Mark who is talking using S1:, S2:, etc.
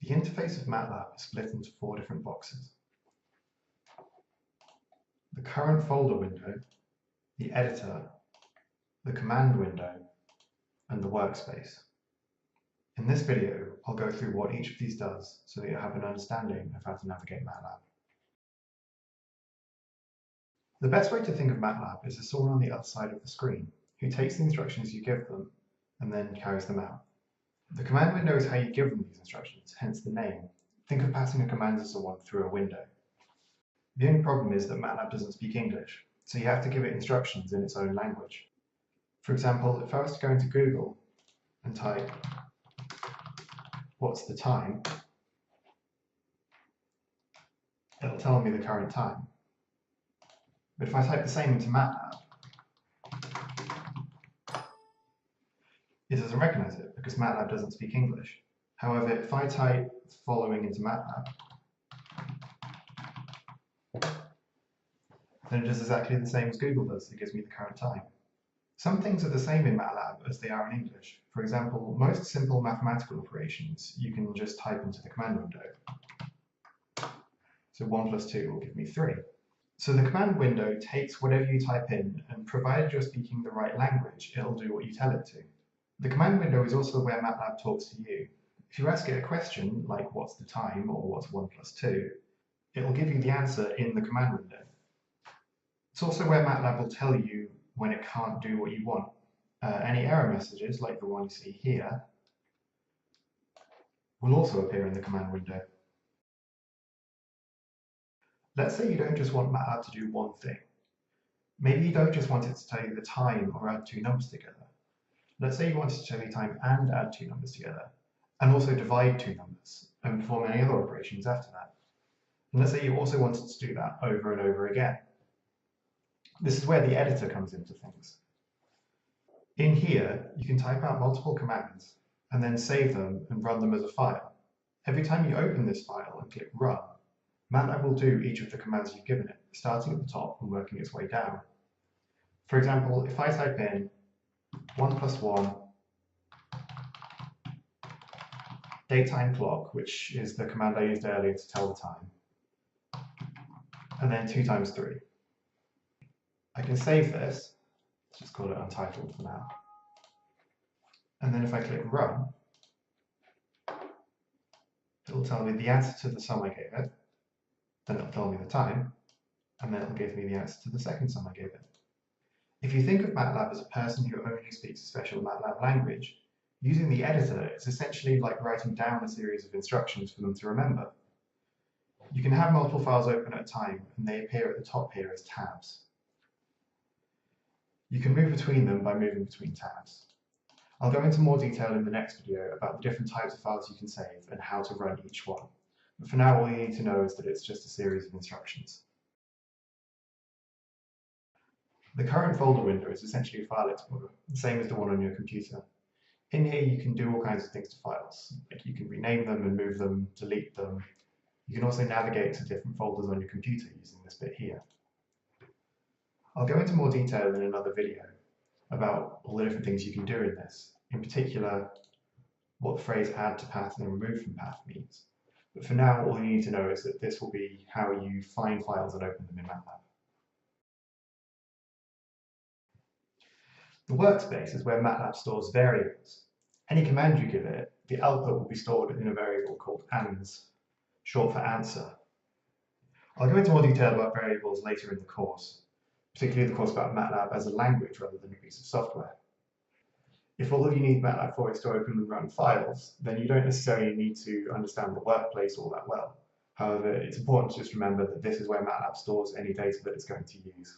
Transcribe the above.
S1: The interface of Matlab is split into 4 different boxes: the current folder window, the editor, the command window, and the workspace. In this video, I'll go through what each of these does so that you have an understanding of how to navigate Matlab. The best way to think of Matlab is as someone on the other side of the screen who takes the instructions you give them and then carries them out. The command window is how you give them these instructions, hence the name. Think of passing a command to someone through a window. The only problem is that Matlab doesn't speak English, so you have to give it instructions in its own language. For example, if I was to go into Google and type, "What's the time?" it'll tell me the current time. But if I type the same into Matlab, it doesn't recognize it because Matlab doesn't speak English. However, if I type the following into Matlab, then it does exactly the same as Google does. It gives me the current time. Some things are the same in Matlab as they are in English. For example, most simple mathematical operations you can just type into the command window. So 1 plus 2 will give me 3. So the command window takes whatever you type in, and provided you're speaking the right language, it'll do what you tell it to. The command window is also where Matlab talks to you. If you ask it a question, like what's the time or what's 1 plus 2, it'll give you the answer in the command window. It's also where Matlab will tell you when it can't do what you want. Any error messages, like the one you see here, will also appear in the command window. Let's say you don't just want Matlab to do one thing. Maybe you don't just want it to tell you the time or add 2 numbers together. Let's say you want it to tell you time and add 2 numbers together, and also divide 2 numbers, and perform any other operations after that. And let's say you also wanted to do that over and over again. This is where the editor comes into things. In here, you can type out multiple commands, and then save them and run them as a file. Every time you open this file and click Run, Matlab will do each of the commands you've given it, starting at the top and working its way down. For example, if I type in 1 plus 1 daytime clock, which is the command I used earlier to tell the time, and then 2 times 3. I can save this, let's just call it untitled for now, and then if I click Run, it'll tell me the answer to the sum I gave it, then it'll tell me the time, and then it'll give me the answer to the second sum I gave it. If you think of Matlab as a person who only speaks a special Matlab language, using the editor is essentially like writing down a series of instructions for them to remember. You can have multiple files open at a time, and they appear at the top here as tabs. You can move between them by moving between tabs. I'll go into more detail in the next video about the different types of files you can save and how to run each one. But for now, all you need to know is that it's just a series of instructions. The current folder window is essentially a file explorer, the same as the one on your computer. In here, you can do all kinds of things to files, like you can rename them and move them, delete them. You can also navigate to different folders on your computer using this bit here. I'll go into more detail in another video about all the different things you can do in this, in particular what the phrase add to path and remove from path means. But for now, all you need to know is that this will be how you find files and open them in Matlab. The workspace is where Matlab stores variables. Any command you give it, the output will be stored in a variable called ans, short for answer. I'll go into more detail about variables later in the course, particularly the course about Matlab as a language rather than a piece of software. If all you need Matlab for is to open and run files, then you don't necessarily need to understand the workplace all that well. However, it's important to just remember that this is where Matlab stores any data that it's going to use.